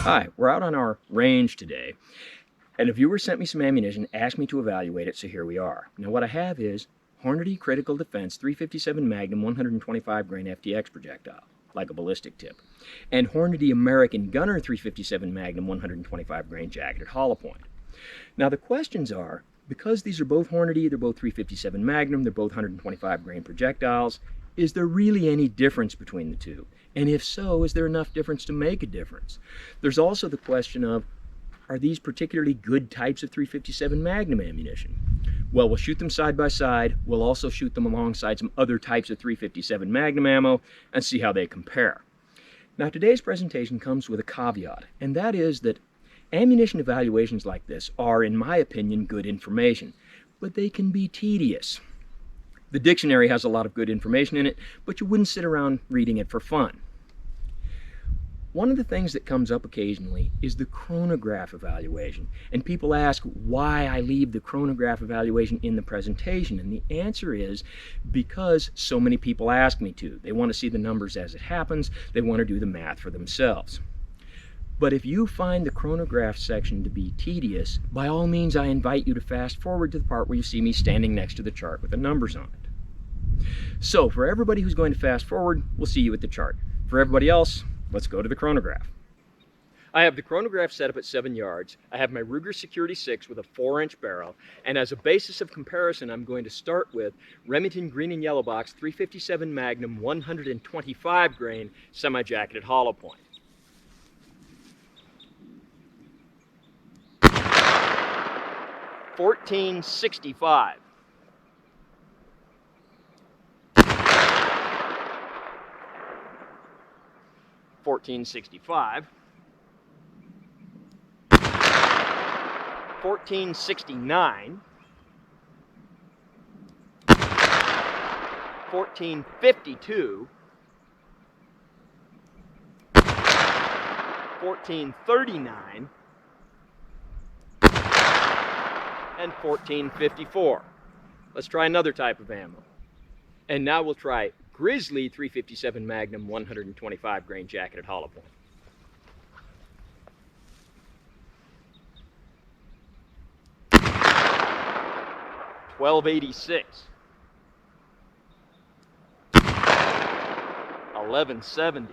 Hi, we're out on our range today, and a viewer sent me some ammunition, asked me to evaluate it, so here we are. Now what I have is Hornady Critical Defense 357 Magnum 125 grain FTX projectile, like a ballistic tip, and Hornady American Gunner 357 Magnum 125 grain jacketed hollow point. Now the questions are, because these are both Hornady, they're both 357 Magnum, they're both 125 grain projectiles, is there really any difference between the two? And if so, is there enough difference to make a difference? There's also the question of, are these particularly good types of 357 Magnum ammunition? Well, we'll shoot them side by side. We'll also shoot them alongside some other types of 357 Magnum ammo and see how they compare. Now, today's presentation comes with a caveat, and that is that ammunition evaluations like this are, in my opinion, good information, but they can be tedious. The dictionary has a lot of good information in it, but you wouldn't sit around reading it for fun. One of the things that comes up occasionally is the chronograph evaluation, and people ask why I leave the chronograph evaluation in the presentation, and the answer is because so many people ask me to. They want to see the numbers as it happens, they want to do the math for themselves. But if you find the chronograph section to be tedious, by all means I invite you to fast forward to the part where you see me standing next to the chart with the numbers on it. So for everybody who's going to fast forward, we'll see you at the chart. For everybody else, let's go to the chronograph. I have the chronograph set up at 7 yards. I have my Ruger Security 6 with a 4-inch barrel, and as a basis of comparison, I'm going to start with Remington Green and Yellow Box 357 Magnum 125 grain semi-jacketed hollow point. $14.65. $14.65. $14.69. $14.52. $14.39. And $14.54. Let's try another type of ammo. And now we'll try Grizzly 357 Magnum 125 grain jacketed hollow point. $12.86. $11.70.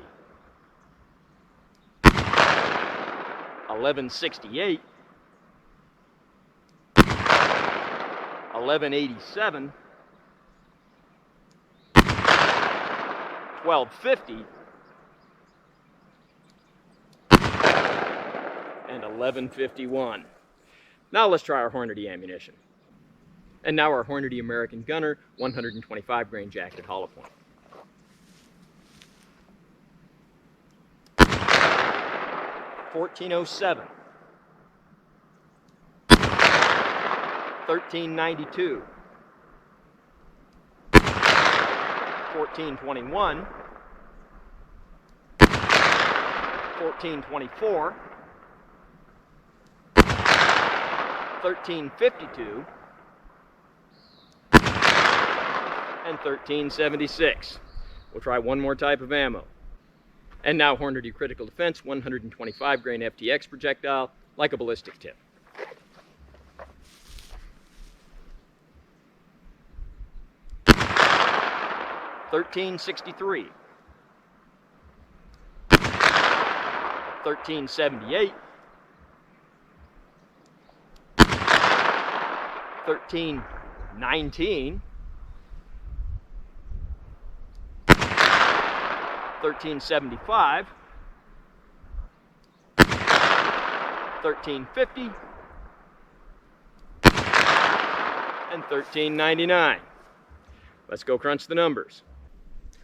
$11.68. $11.87, $12.50, and $11.51. Now let's try our Hornady ammunition. And now our Hornady American Gunner 125 grain jacketed hollow point. $14.07. $13.92, $14.21, $14.24, $13.52, and $13.76. We'll try one more type of ammo. And now Hornady Critical Defense 125 grain FTX projectile, like a ballistic tip. $13.63, $13.78, $13.19, $13.75, $13.50, and $13.99. Let's go crunch the numbers.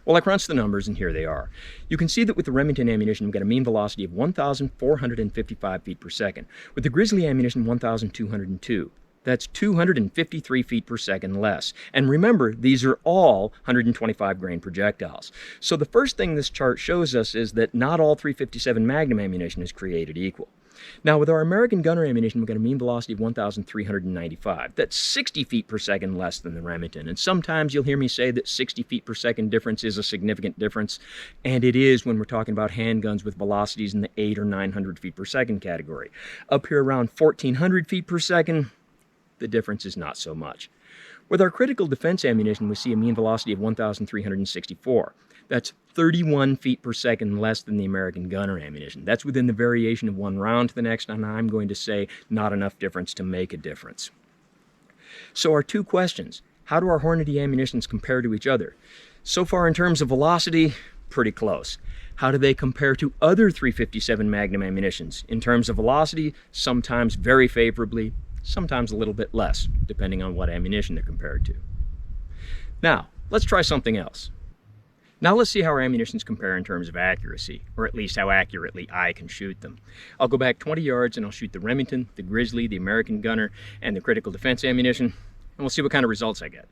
Well, I crunched the numbers, and here they are. You can see that with the Remington ammunition, we've got a mean velocity of 1,455 feet per second. With the Grizzly ammunition, 1,202. That's 253 feet per second less. And remember, these are all 125 grain projectiles. So the first thing this chart shows us is that not all 357 Magnum ammunition is created equal. Now with our American Gunner ammunition, we've got a mean velocity of 1,395. That's 60 feet per second less than the Remington. And sometimes you'll hear me say that 60 feet per second difference is a significant difference. And it is when we're talking about handguns with velocities in the 800 or 900 feet per second category. Up here around 1,400 feet per second, the difference is not so much. With our critical defense ammunition, we see a mean velocity of 1,364. That's 31 feet per second less than the American Gunner ammunition. That's within the variation of one round to the next, and I'm going to say not enough difference to make a difference. So our two questions: how do our Hornady ammunitions compare to each other? So far in terms of velocity, pretty close. How do they compare to other 357 Magnum ammunitions? In terms of velocity, sometimes very favorably, sometimes a little bit less, depending on what ammunition they're compared to. Now, let's try something else. Now let's see how our ammunitions compare in terms of accuracy, or at least how accurately I can shoot them. I'll go back 20 yards and I'll shoot the Remington, the Grizzly, the American Gunner, and the critical defense ammunition, and we'll see what kind of results I get.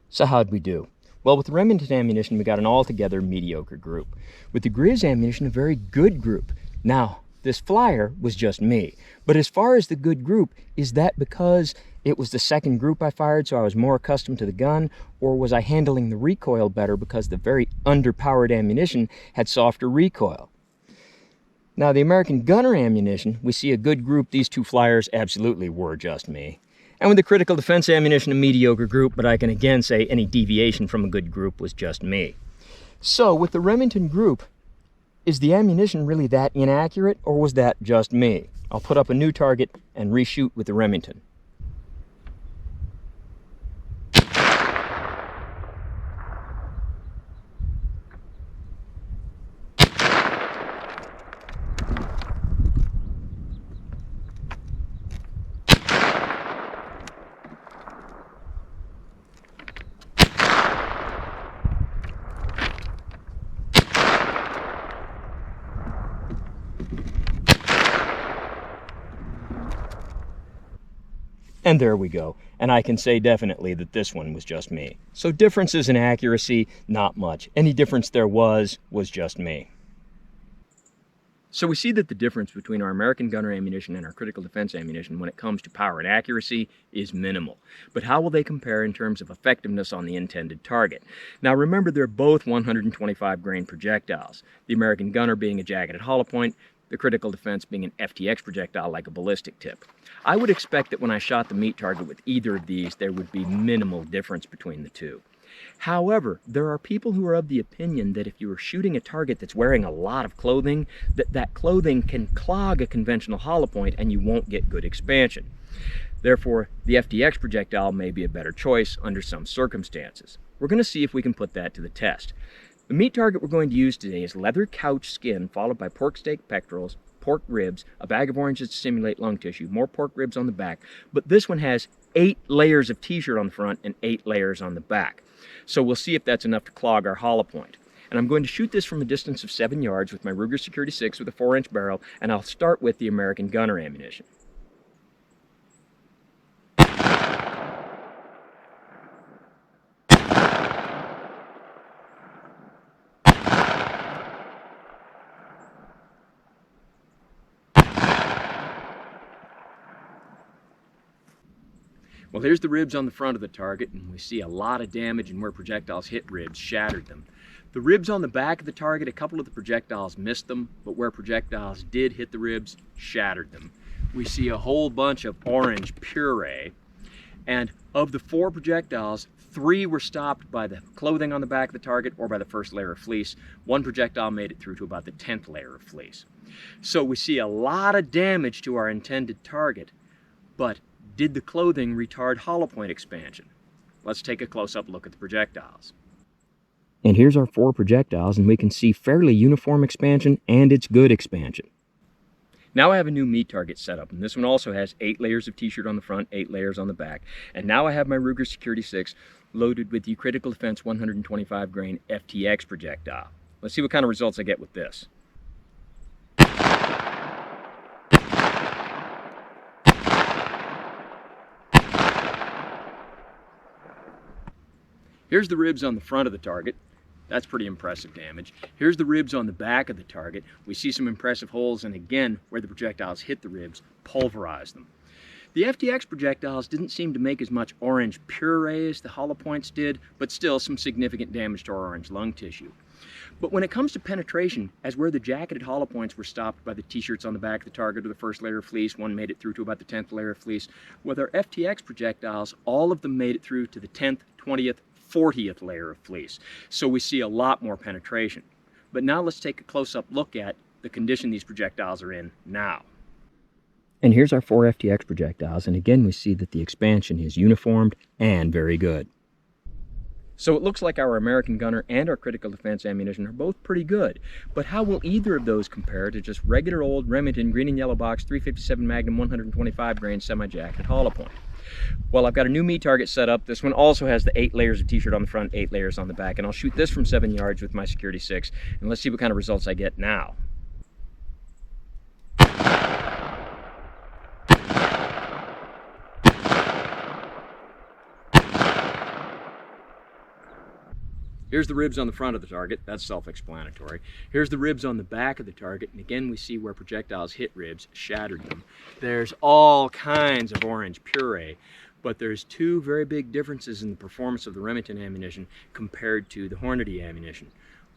So how'd we do? Well, with the Remington ammunition, we got an altogether mediocre group. With the Grizz ammunition, a very good group. Now, this flyer was just me. But as far as the good group, is that because it was the second group I fired, so I was more accustomed to the gun, or was I handling the recoil better because the very underpowered ammunition had softer recoil? Now, the American Gunner ammunition, we see a good group. These two flyers absolutely were just me. And with the critical defense ammunition, a mediocre group, but I can again say any deviation from a good group was just me. So with the Remington group, is the ammunition really that inaccurate, or was that just me? I'll put up a new target and reshoot with the Remington. And there we go. And I can say definitely that this one was just me. So differences in accuracy, not much. Any difference there was just me. So we see that the difference between our American Gunner ammunition and our Critical Defense ammunition when it comes to power and accuracy is minimal. But how will they compare in terms of effectiveness on the intended target? Now remember, they're both 125 grain projectiles, the American Gunner being a jacketed hollow point, the Critical Defense being an FTX projectile like a ballistic tip. I would expect that when I shot the meat target with either of these, there would be minimal difference between the two. However, there are people who are of the opinion that if you are shooting a target that's wearing a lot of clothing, that clothing can clog a conventional hollow point and you won't get good expansion. Therefore, the FTX projectile may be a better choice under some circumstances. We're going to see if we can put that to the test. The meat target we're going to use today is leather couch skin, followed by pork steak pectorals, pork ribs, a bag of oranges to simulate lung tissue, more pork ribs on the back, but this one has 8 layers of t-shirt on the front and 8 layers on the back. So we'll see if that's enough to clog our hollow point. And I'm going to shoot this from a distance of 7 yards with my Ruger Security 6 with a 4-inch barrel, and I'll start with the American Gunner ammunition. Well, here's the ribs on the front of the target, and we see a lot of damage, and where projectiles hit ribs, shattered them. The ribs on the back of the target, a couple of the projectiles missed them, but where projectiles did hit the ribs, shattered them. We see a whole bunch of orange puree, and of the 4 projectiles, 3 were stopped by the clothing on the back of the target or by the first layer of fleece. 1 projectile made it through to about the 10th layer of fleece. So we see a lot of damage to our intended target, but did the clothing retard hollow point expansion? Let's take a close-up look at the projectiles. And here's our 4 projectiles, and we can see fairly uniform expansion, and it's good expansion. Now I have a new meat target set up, and this one also has 8 layers of t-shirt on the front, 8 layers on the back. And now I have my Ruger Security 6 loaded with the Critical Defense 125 grain FTX projectile. Let's see what kind of results I get with this. Here's the ribs on the front of the target. That's pretty impressive damage. Here's the ribs on the back of the target. We see some impressive holes, and again, where the projectiles hit the ribs, pulverized them. The FTX projectiles didn't seem to make as much orange puree as the hollow points did, but still some significant damage to our orange lung tissue. But when it comes to penetration, as where the jacketed hollow points were stopped by the t-shirts on the back of the target or the first layer of fleece, 1 made it through to about the 10th layer of fleece. With our FTX projectiles, all of them made it through to the 10th, 20th, 40th layer of fleece. So we see a lot more penetration. But now let's take a close-up look at the condition these projectiles are in now. And here's our 4 FTX projectiles, and again we see that the expansion is uniformed and very good. So it looks like our American Gunner and our Critical Defense ammunition are both pretty good, but how will either of those compare to just regular old Remington green and yellow box 357 Magnum 125 grain semi-jacketed hollow point? Well, I've got a new meat target set up. This one also has the 8 layers of t-shirt on the front, 8 layers on the back, and I'll shoot this from 7 yards with my Security 6, and let's see what kind of results I get now. Here's the ribs on the front of the target. That's self-explanatory. Here's the ribs on the back of the target, and again we see where projectiles hit ribs, shattered them. There's all kinds of orange puree, but there's 2 very big differences in the performance of the Remington ammunition compared to the Hornady ammunition.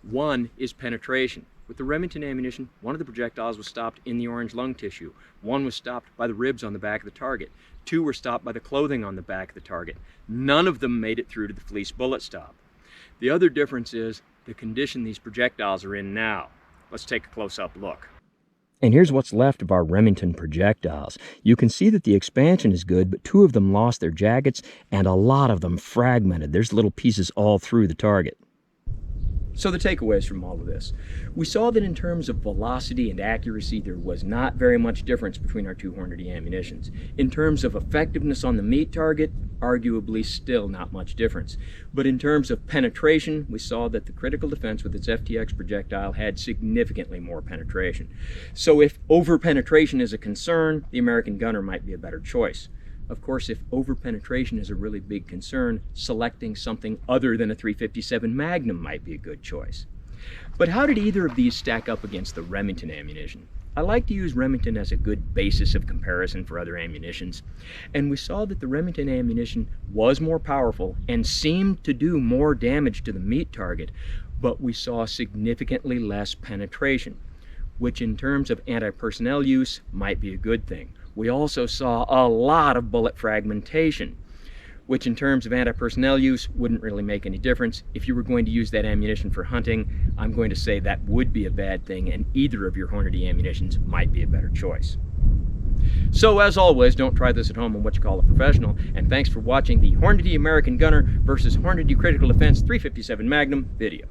One is penetration. With the Remington ammunition, 1 of the projectiles was stopped in the orange lung tissue. 1 was stopped by the ribs on the back of the target. 2 were stopped by the clothing on the back of the target. None of them made it through to the fleece bullet stop. The other difference is the condition these projectiles are in now. Let's take a close-up look. And here's what's left of our Remington projectiles. You can see that the expansion is good, but 2 of them lost their jackets, and a lot of them fragmented. There's little pieces all through the target. So the takeaways from all of this. We saw that in terms of velocity and accuracy, there was not very much difference between our 2 Hornady ammunitions. In terms of effectiveness on the meat target, arguably still not much difference. But in terms of penetration, we saw that the Critical Defense with its FTX projectile had significantly more penetration. So if over-penetration is a concern, the American Gunner might be a better choice. Of course, if over-penetration is a really big concern, selecting something other than a 357 Magnum might be a good choice. But how did either of these stack up against the Remington ammunition? I like to use Remington as a good basis of comparison for other ammunitions, and we saw that the Remington ammunition was more powerful and seemed to do more damage to the meat target, but we saw significantly less penetration, which in terms of anti-personnel use might be a good thing. We also saw a lot of bullet fragmentation, which in terms of anti-personnel use wouldn't really make any difference. If you were going to use that ammunition for hunting, I'm going to say that would be a bad thing, and either of your Hornady ammunitions might be a better choice. So as always, don't try this at home on what you call a professional, and thanks for watching the Hornady American Gunner versus Hornady Critical Defense 357 Magnum video.